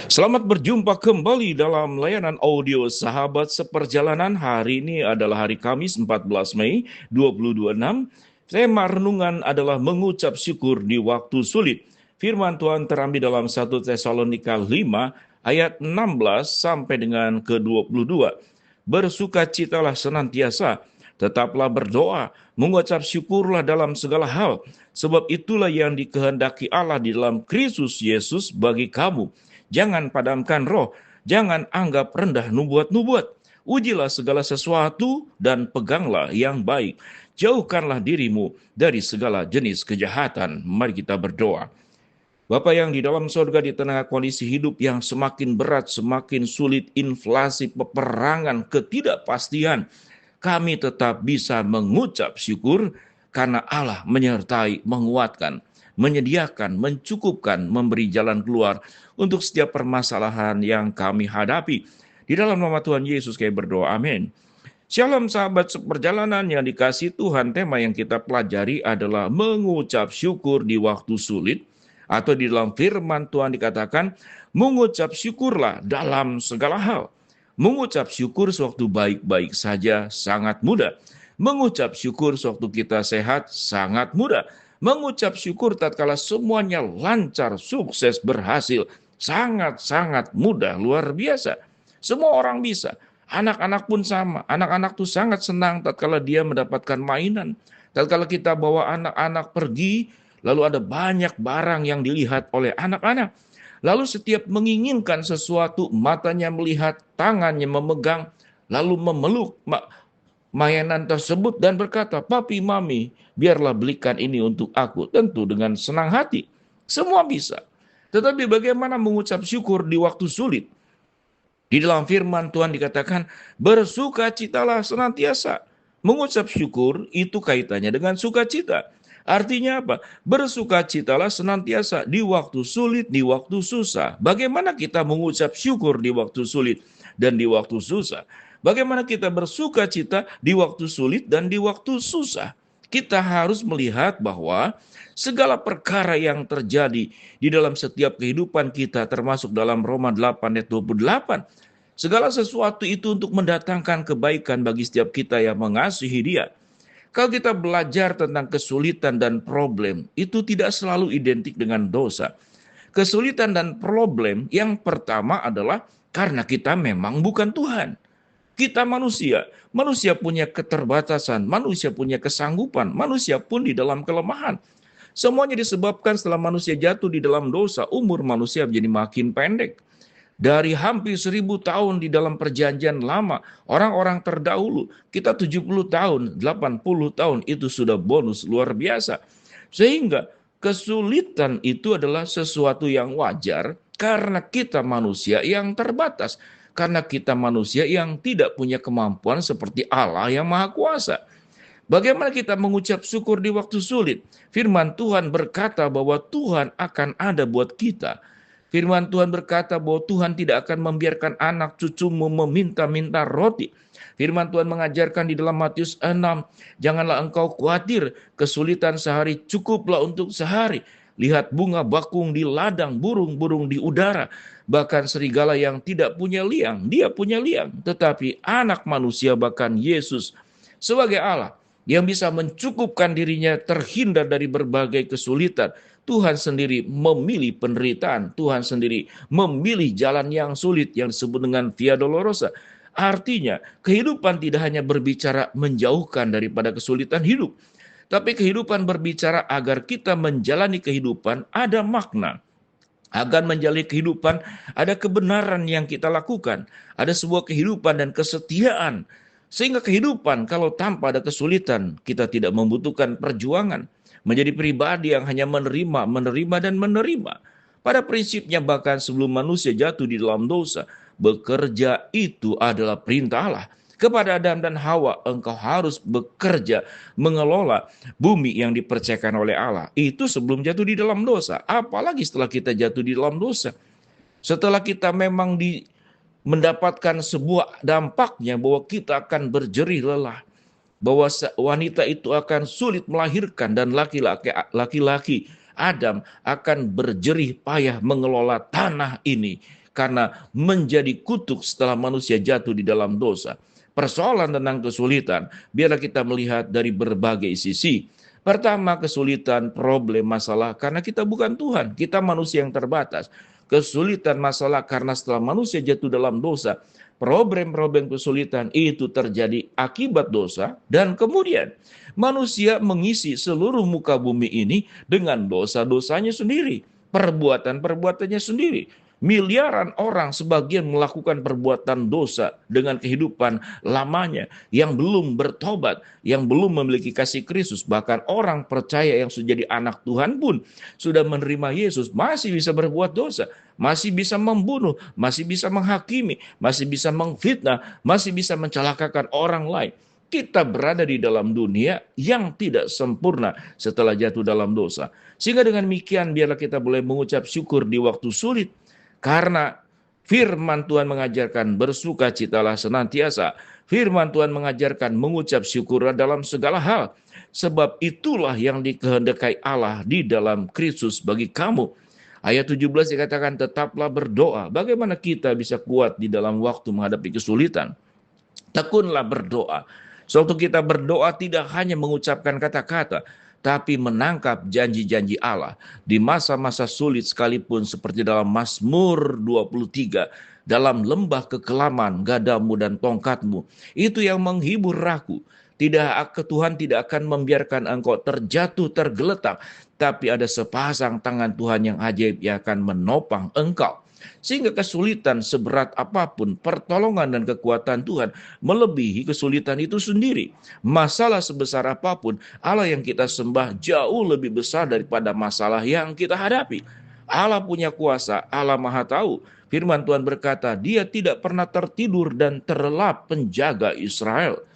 Selamat berjumpa kembali dalam layanan audio Sahabat Seperjalanan. Hari ini adalah hari Kamis 14 Mei 2026. Tema renungan adalah mengucap syukur di waktu sulit. Firman Tuhan terambil dalam 1 Tesalonika 5 ayat 16 sampai dengan ke-22. Bersukacitalah senantiasa, tetaplah berdoa, mengucap syukurlah dalam segala hal, sebab itulah yang dikehendaki Allah di dalam Kristus Yesus bagi kamu. Jangan padamkan roh, jangan anggap rendah nubuat-nubuat. Ujilah segala sesuatu dan peganglah yang baik. Jauhkanlah dirimu dari segala jenis kejahatan. Mari kita berdoa. Bapa yang di dalam surga, di tengah kondisi hidup yang semakin berat, semakin sulit, inflasi, peperangan, ketidakpastian, kami tetap bisa mengucap syukur karena Allah menyertai, menguatkan, menyediakan, mencukupkan, memberi jalan keluar untuk setiap permasalahan yang kami hadapi. Di dalam nama Tuhan Yesus kami berdoa, amin. Shalom sahabat seperjalanan yang dikasihi Tuhan. Tema yang kita pelajari adalah mengucap syukur di waktu sulit, atau di dalam firman Tuhan dikatakan mengucap syukurlah dalam segala hal. Mengucap syukur sewaktu baik-baik saja sangat mudah. Mengucap syukur sewaktu kita sehat sangat mudah. Mengucap syukur tatkala semuanya lancar, sukses, berhasil, sangat-sangat mudah, luar biasa. Semua orang bisa. Anak-anak pun sama. Anak-anak tuh sangat senang tatkala dia mendapatkan mainan. Tatkala kita bawa anak-anak pergi, lalu ada banyak barang yang dilihat oleh anak-anak. Lalu setiap menginginkan sesuatu, matanya melihat, tangannya memegang, lalu memeluk mainan tersebut dan berkata, "Papi, Mami, biarlah belikan ini untuk aku." Tentu dengan senang hati. Semua bisa. Tetapi bagaimana mengucap syukur di waktu sulit? Di dalam firman Tuhan dikatakan, bersukacitalah senantiasa. Mengucap syukur itu kaitannya dengan sukacita. Artinya apa? Bersukacitalah senantiasa di waktu sulit, di waktu susah. Bagaimana kita mengucap syukur di waktu sulit dan di waktu susah? Bagaimana kita bersukacita di waktu sulit dan di waktu susah? Kita harus melihat bahwa segala perkara yang terjadi di dalam setiap kehidupan kita, termasuk dalam Roma 8 ayat 28, segala sesuatu itu untuk mendatangkan kebaikan bagi setiap kita yang mengasihi Dia. Kalau kita belajar tentang kesulitan dan problem, itu tidak selalu identik dengan dosa. Kesulitan dan problem yang pertama adalah karena kita memang bukan Tuhan. Kita manusia. Manusia punya keterbatasan, manusia punya kesanggupan, manusia pun di dalam kelemahan. Semuanya disebabkan setelah manusia jatuh di dalam dosa, umur manusia menjadi makin pendek. Dari hampir 1000 tahun di dalam perjanjian lama, orang-orang terdahulu, kita 70 tahun, 80 tahun, itu sudah bonus luar biasa. Sehingga kesulitan itu adalah sesuatu yang wajar karena kita manusia yang terbatas. Karena kita manusia yang tidak punya kemampuan seperti Allah yang Maha Kuasa. Bagaimana kita mengucap syukur di waktu sulit? Firman Tuhan berkata bahwa Tuhan akan ada buat kita. Firman Tuhan berkata bahwa Tuhan tidak akan membiarkan anak cucumu meminta-minta roti. Firman Tuhan mengajarkan di dalam Matius 6, janganlah engkau khawatir, kesulitan sehari cukuplah untuk sehari. Lihat bunga bakung di ladang, burung-burung di udara. Bahkan serigala yang tidak punya liang, dia punya liang. Tetapi anak manusia, bahkan Yesus sebagai Allah yang bisa mencukupkan dirinya terhindar dari berbagai kesulitan. Tuhan sendiri memilih penderitaan. Tuhan sendiri memilih jalan yang sulit yang disebut dengan Via Dolorosa. Artinya kehidupan tidak hanya berbicara menjauhkan daripada kesulitan hidup. Tapi kehidupan berbicara agar kita menjalani kehidupan ada makna. Agar menjalani kehidupan ada kebenaran yang kita lakukan. Ada sebuah kehidupan dan kesetiaan. Sehingga kehidupan kalau tanpa ada kesulitan, kita tidak membutuhkan perjuangan. Menjadi pribadi yang hanya menerima, dan menerima. Pada prinsipnya bahkan sebelum manusia jatuh di dalam dosa, bekerja itu adalah perintah Allah. Kepada Adam dan Hawa, engkau harus bekerja, mengelola bumi yang dipercayakan oleh Allah. Itu sebelum jatuh di dalam dosa. Apalagi setelah kita jatuh di dalam dosa. Setelah kita memang mendapatkan sebuah dampaknya bahwa kita akan berjerih lelah. Bahwa wanita itu akan sulit melahirkan dan laki-laki Adam akan berjerih payah mengelola tanah ini. karena menjadi kutuk setelah manusia jatuh di dalam dosa. Persoalan tentang kesulitan, biarlah kita melihat dari berbagai sisi. Pertama, kesulitan, problem, masalah karena kita bukan Tuhan, kita manusia yang terbatas. Kesulitan, masalah karena setelah manusia jatuh dalam dosa, problem-problem kesulitan itu terjadi akibat dosa, dan kemudian manusia mengisi seluruh muka bumi ini dengan dosa-dosanya sendiri, perbuatan-perbuatannya sendiri. Miliaran orang sebagian melakukan perbuatan dosa dengan kehidupan lamanya, yang belum bertobat, yang belum memiliki kasih Kristus. Bahkan orang percaya yang sudah jadi anak Tuhan pun sudah menerima Yesus masih bisa berbuat dosa, masih bisa membunuh, masih bisa menghakimi, masih bisa mengfitnah, masih bisa mencelakakan orang lain. Kita berada di dalam dunia yang tidak sempurna setelah jatuh dalam dosa. Sehingga dengan demikian biarlah kita boleh mengucap syukur di waktu sulit. Karena firman Tuhan mengajarkan bersukacitalah senantiasa. Firman Tuhan mengajarkan mengucap syukur dalam segala hal. Sebab itulah yang dikehendaki Allah di dalam Kristus bagi kamu. Ayat 17 dikatakan tetaplah berdoa. Bagaimana kita bisa kuat di dalam waktu menghadapi kesulitan? Tekunlah berdoa. Sewaktu kita berdoa tidak hanya mengucapkan kata-kata, tapi menangkap janji-janji Allah di masa-masa sulit sekalipun, seperti dalam Mazmur 23, dalam lembah kekelaman gadamu dan tongkatmu, itu yang menghibur aku. Tuhan tidak akan membiarkan engkau terjatuh tergeletak, tapi ada sepasang tangan Tuhan yang ajaib yang akan menopang engkau. Sehingga kesulitan seberat apapun, pertolongan dan kekuatan Tuhan melebihi kesulitan itu sendiri. Masalah sebesar apapun, Allah yang kita sembah jauh lebih besar daripada masalah yang kita hadapi. Allah punya kuasa, Allah Maha Tahu. Firman Tuhan berkata, Dia tidak pernah tertidur dan terlelap penjaga Israel.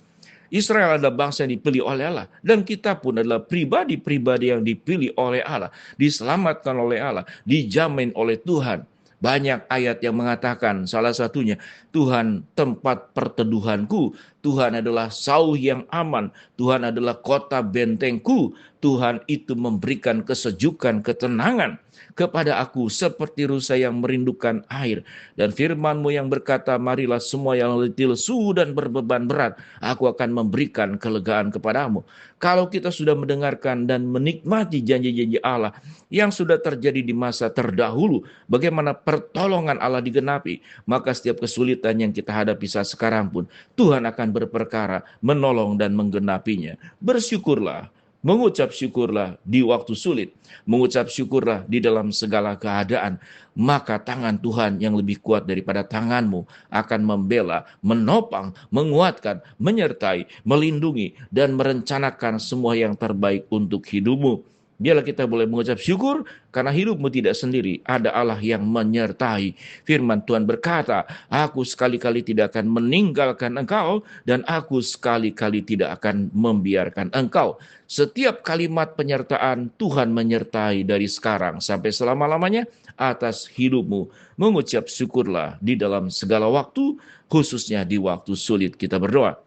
Israel adalah bangsa yang dipilih oleh Allah, dan kita pun adalah pribadi-pribadi yang dipilih oleh Allah, diselamatkan oleh Allah, dijamin oleh Tuhan. Banyak ayat yang mengatakan, salah satunya, Tuhan tempat perteduhanku, Tuhan adalah sauh yang aman, Tuhan adalah kota bentengku, Tuhan itu memberikan kesejukan, ketenangan kepada aku seperti rusa yang merindukan air. Dan firman-Mu yang berkata, marilah semua yang letih lesu dan berbeban berat, aku akan memberikan kelegaan kepadamu. Kalau kita sudah mendengarkan dan menikmati janji-janji Allah yang sudah terjadi di masa terdahulu, bagaimana pertolongan Allah digenapi, maka setiap kesulitan yang kita hadapi saat sekarang pun, Tuhan akan berperkara, menolong dan menggenapinya. Bersyukurlah, mengucap syukurlah di waktu sulit, mengucap syukurlah di dalam segala keadaan, maka tangan Tuhan yang lebih kuat daripada tanganmu akan membela, menopang, menguatkan, menyertai, melindungi, dan merencanakan semua yang terbaik untuk hidupmu. Biarlah kita boleh mengucap syukur karena hidupmu tidak sendiri. Ada Allah yang menyertai. Firman Tuhan berkata, aku sekali-kali tidak akan meninggalkan engkau dan aku sekali-kali tidak akan membiarkan engkau. Setiap kalimat penyertaan Tuhan menyertai dari sekarang sampai selama-lamanya atas hidupmu. Mengucap syukurlah di dalam segala waktu, khususnya di waktu sulit. Kita berdoa.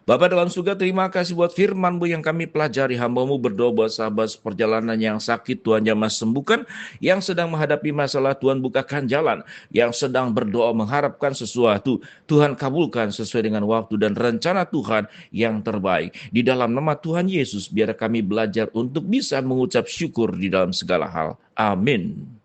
Bapa dalam surga, terima kasih buat firman-Mu yang kami pelajari. Hamba-Mu berdoa buat sahabat perjalanan yang sakit, Tuhan jamah sembuhkan. Yang sedang menghadapi masalah, Tuhan bukakan jalan. Yang sedang berdoa mengharapkan sesuatu, Tuhan kabulkan sesuai dengan waktu dan rencana Tuhan yang terbaik. Di dalam nama Tuhan Yesus, biar kami belajar untuk bisa mengucap syukur di dalam segala hal. Amin.